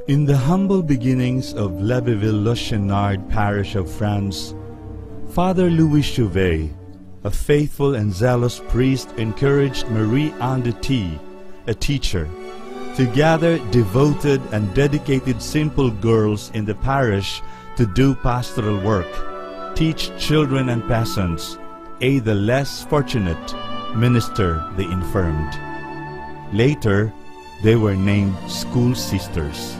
In the humble beginnings of Levyville-Lochenard Parish of France, Father Louis Chauvet, a faithful and zealous priest, encouraged Marie-Anne de T, a teacher, to gather devoted and dedicated simple girls in the parish to do pastoral work, teach children and peasants, aid the less fortunate, minister the infirmed. Later, they were named School Sisters.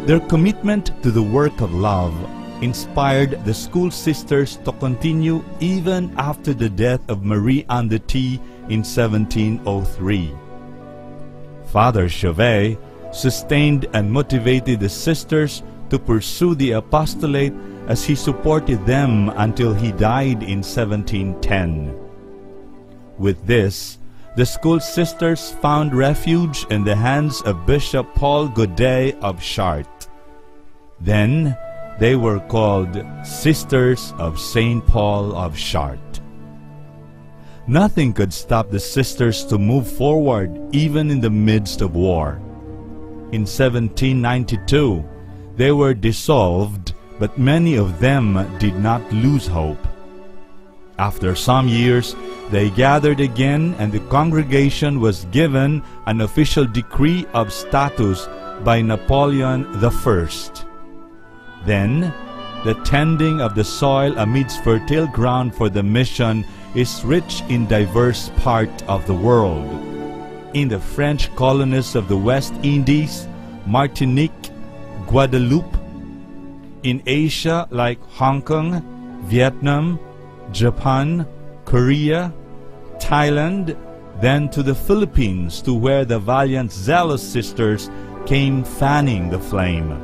Their commitment to the work of love inspired the School Sisters to continue even after the death of Marie-Anne de T in 1703. Father Chauvet sustained and motivated the sisters to pursue the apostolate as he supported them until he died in 1710. With this, the School Sisters found refuge in the hands of Bishop Paul Godet of Chartres. Then, they were called Sisters of St. Paul of Chartres. Nothing could stop the sisters to move forward even in the midst of war. In 1792, they were dissolved, but many of them did not lose hope. After some years, they gathered again, and the congregation was given an official decree of status by Napoleon I. Then, the tending of the soil amidst fertile ground for the mission is rich in diverse parts of the world. In the French colonies of the West Indies, Martinique, Guadeloupe, in Asia like Hong Kong, Vietnam, Japan, Korea, Thailand, then to the Philippines, to where the valiant zealous sisters came fanning the flame.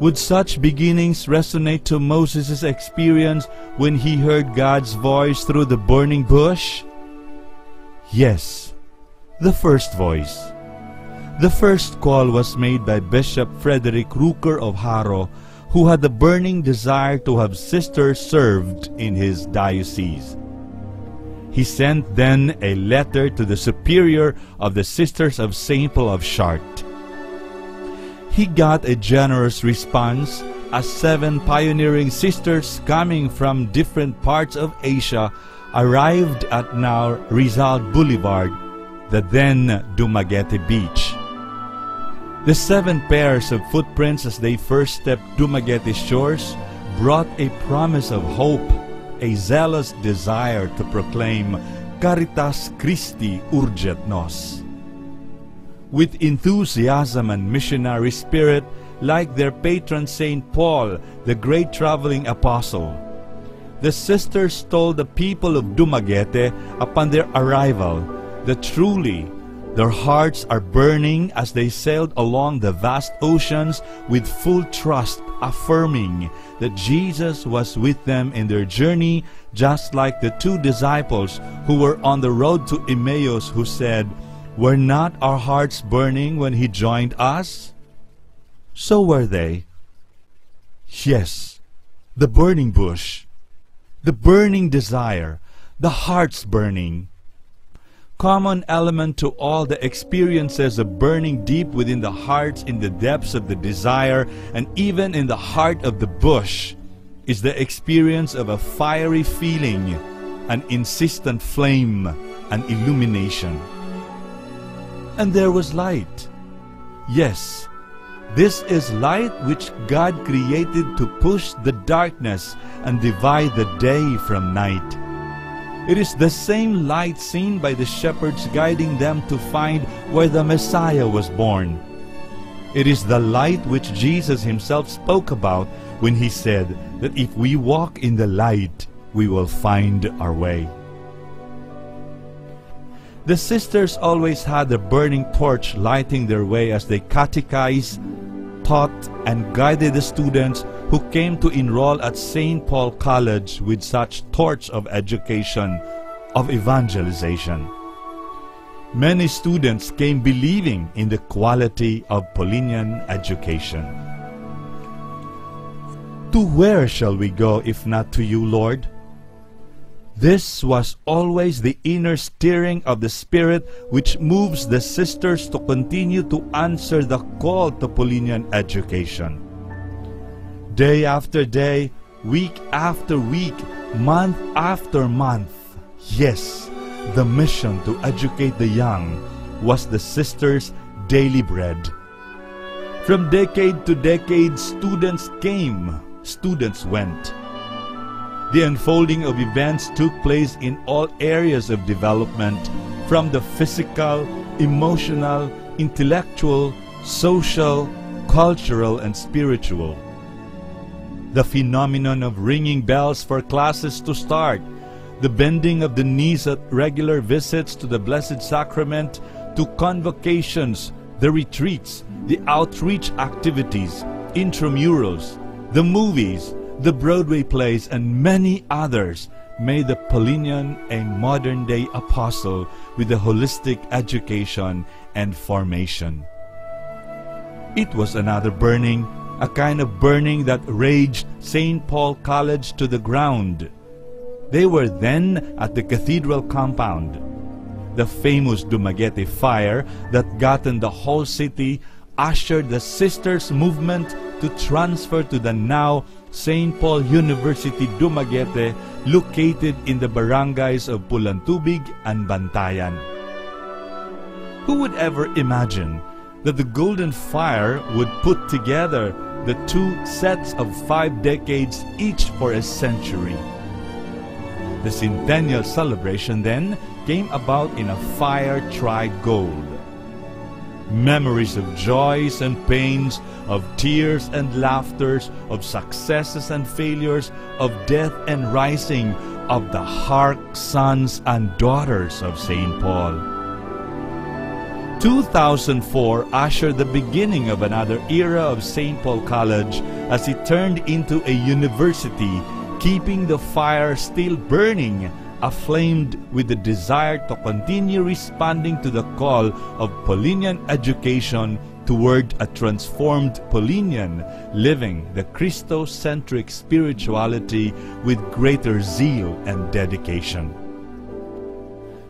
Would such beginnings resonate to Moses' experience when he heard God's voice through the burning bush? Yes, the first voice. The first call was made by Bishop Frederick Rucker of Haro, who had the burning desire to have sisters served in his diocese. He sent then a letter to the superior of the Sisters of St. Paul of Chartres. He got a generous response as 7 pioneering sisters coming from different parts of Asia arrived at now Rizal Boulevard, the then Dumaguete Beach. The 7 pairs of footprints as they first stepped Dumaguete shores brought a promise of hope, a zealous desire to proclaim Caritas Christi urget nos. With enthusiasm and missionary spirit, like their patron St. Paul, the great traveling apostle, the sisters told the people of Dumaguete upon their arrival that truly their hearts are burning as they sailed along the vast oceans with full trust, affirming that Jesus was with them in their journey, just like the 2 disciples who were on the road to Emmaus, who said, "Were not our hearts burning when he joined us?" So were they. Yes, the burning bush, the burning desire, the hearts burning. Common element to all the experiences of burning deep within the hearts, in the depths of the desire, and even in the heart of the bush, is the experience of a fiery feeling, an insistent flame, an illumination. And there was light. Yes, this is light which God created to push the darkness and divide the day from night. It is the same light seen by the shepherds guiding them to find where the Messiah was born. It is the light which Jesus himself spoke about when he said that if we walk in the light, we will find our way. The sisters always had a burning torch lighting their way as they catechized, taught, and guided the students who came to enroll at St. Paul College with such torch of education, of evangelization. Many students came believing in the quality of Paulinian education. To where shall we go if not to you, Lord? This was always the inner steering of the Spirit which moves the sisters to continue to answer the call to Paulinian education. Day after day, week after week, month after month, yes, the mission to educate the young was the sisters' daily bread. From decade to decade, students came, students went. The unfolding of events took place in all areas of development, from the physical, emotional, intellectual, social, cultural, and spiritual. The phenomenon of ringing bells for classes to start, the bending of the knees at regular visits to the Blessed Sacrament, to convocations, the retreats, the outreach activities, intramurals, the movies, the Broadway plays, and many others made the Paulinian a modern-day apostle with the holistic education and formation. It was another burning, a kind of burning that raged St. Paul College to the ground. They were then at the cathedral compound. The famous Dumaguete fire that gutted the whole city ushered the sisters' movement to transfer to the now St. Paul University Dumaguete, located in the barangays of Pulantubig and Bantayan. Who would ever imagine that the Golden Fire would put together the two sets of 5 decades, each for a century? The centennial celebration then came about in a fire tried gold. Memories of joys and pains, of tears and laughters, of successes and failures, of death and rising, of the hark sons and daughters of St. Paul. 2004 ushered the beginning of another era of St. Paul College as it turned into a university, keeping the fire still burning, aflamed with the desire to continue responding to the call of Paulinian education toward a transformed Paulinian, living the Christocentric spirituality with greater zeal and dedication.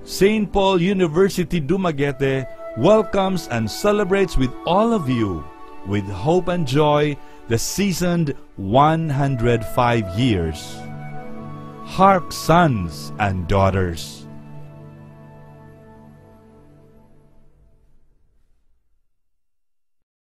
St. Paul University Dumaguete welcomes and celebrates with all of you, with hope and joy, the seasoned 105 years. Hark, sons and daughters!